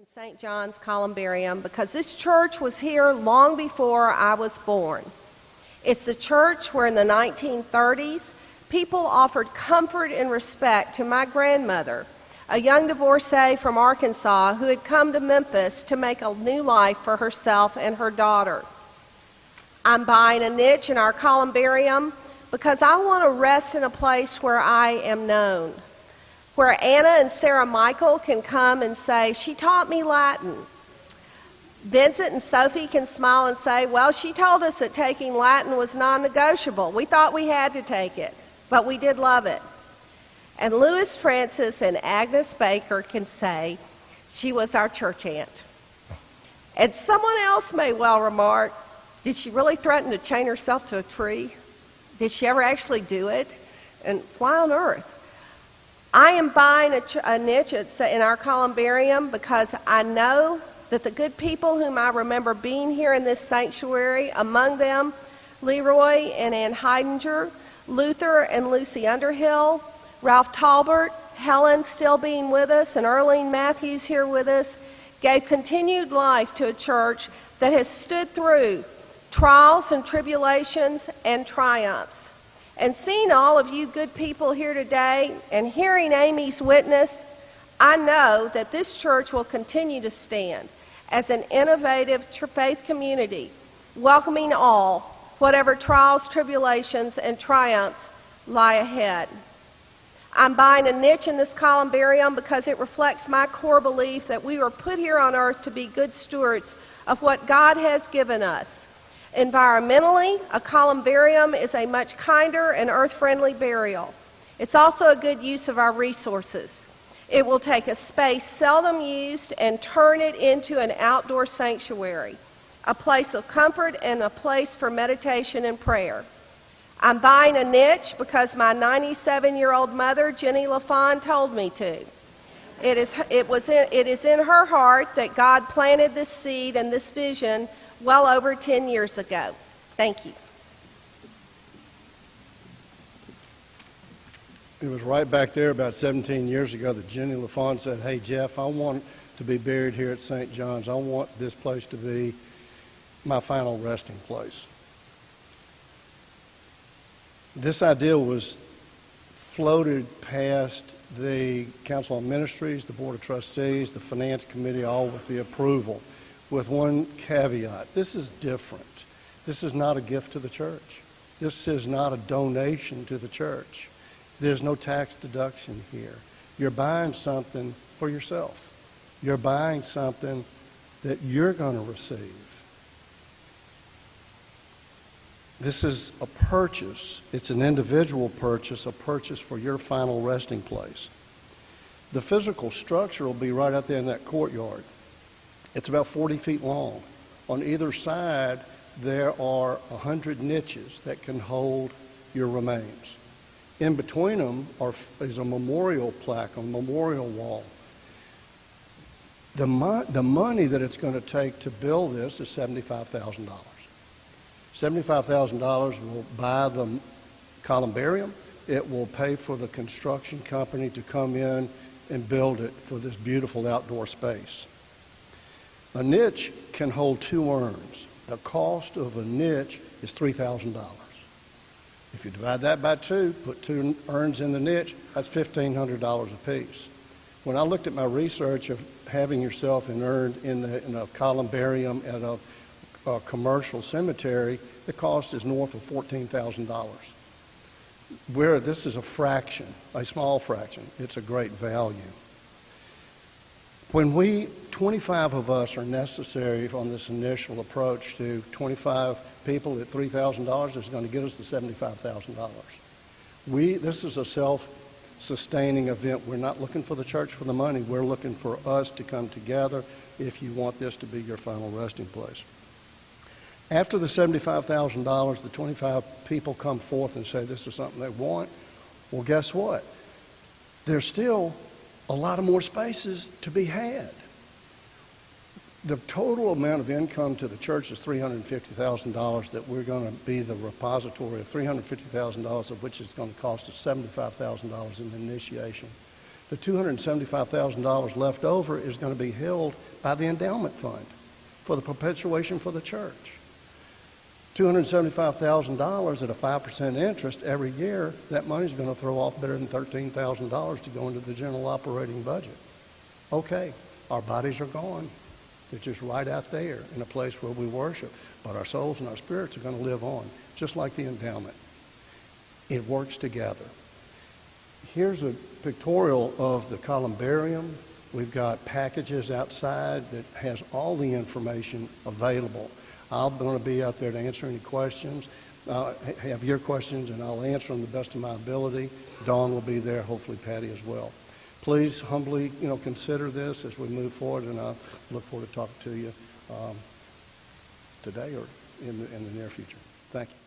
in St. John's Columbarium because this church was here long before I was born. It's the church where in the 1930s, people offered comfort and respect to my grandmother, a young divorcee from Arkansas who had come to Memphis to make a new life for herself and her daughter. I'm buying a niche in our columbarium because I want to rest in a place where I am known, where Anna and Sarah Michael can come and say, "She taught me Latin." Vincent and Sophie can smile and say, "Well, she told us that taking Latin was non-negotiable. We thought we had to take it, but we did love it." And Louis Francis and Agnes Baker can say, "She was our church aunt." And someone else may well remark, "Did she really threaten to chain herself to a tree? Did she ever actually do it? And why on earth?" I am buying a niche in our columbarium because I know that the good people whom I remember being here in this sanctuary, among them Leroy and Ann Heidinger, Luther and Lucy Underhill, Ralph Talbert, Helen still being with us, and Earlene Matthews here with us, gave continued life to a church that has stood through trials and tribulations and triumphs. And seeing all of you good people here today and hearing Amy's witness, I know that this church will continue to stand as an innovative faith community, welcoming all, whatever trials, tribulations, and triumphs lie ahead. I'm buying a niche in this columbarium because it reflects my core belief that we were put here on earth to be good stewards of what God has given us. Environmentally, a columbarium is a much kinder and earth-friendly burial. It's also a good use of our resources. It will take a space seldom used and turn it into an outdoor sanctuary, a place of comfort and a place for meditation and prayer. I'm buying a niche because my 97-year-old mother, Jenny LaFawn, told me to. It is in her heart that God planted this seed and this vision well over 10 years ago. Thank you. It was right back there about 17 years ago that Jenny LaFawn said, "Hey, Jeff, I want to be buried here at St. John's. I want this place to be my final resting place." This idea was floated past the Council on Ministries, the Board of Trustees, the Finance Committee, all with the approval, with one caveat. This is different. This is not a gift to the church. This is not a donation to the church. There's no tax deduction here. You're buying something for yourself. You're buying something that you're going to receive. This is a purchase. It's an individual purchase, a purchase for your final resting place. The physical structure will be right out there in that courtyard. It's about 40 feet long. On either side, there are 100 niches that can hold your remains. In between them is a memorial plaque, a memorial wall. The money that it's going to take to build this is $75,000. $75,000 will buy the columbarium. It will pay for the construction company to come in and build it for this beautiful outdoor space. A niche can hold 2 urns. The cost of a niche is $3,000. If you divide that by 2, put 2 urns in the niche, that's $1,500 a piece. When I looked at my research of having yourself inurned in a columbarium at a commercial cemetery, the cost is north of $14,000. Where this is a fraction, a small fraction, it's a great value. When 25 of us are necessary on this initial approach to 25 people at $3,000 is going to get us to $75,000. This is a self-sustaining event. We're not looking for the church for the money. We're looking for us to come together if you want this to be your final resting place. After the $75,000, the 25 people come forth and say this is something they want. Well, guess what? There's still a lot of more spaces to be had. The total amount of income to the church is $350,000 that we're going to be the repository of, $350,000 of which is going to cost us $75,000 in the initiation. The $275,000 left over is going to be held by the endowment fund for the perpetuation for the church. $275,000 at a 5% interest every year, that money's going to throw off better than $13,000 to go into the general operating budget. Okay, our bodies are gone. They're just right out there in a place where we worship, but our souls and our spirits are going to live on, just like the endowment. It works together. Here's a pictorial of the Columbarium. We've got packages outside that has all the information available. I'm going to be out there to answer any questions. Have your questions, and I'll answer them the best of my ability. Dawn will be there, hopefully Patty as well. Please humbly, consider this as we move forward, and I look forward to talking to you today or in the near future. Thank you.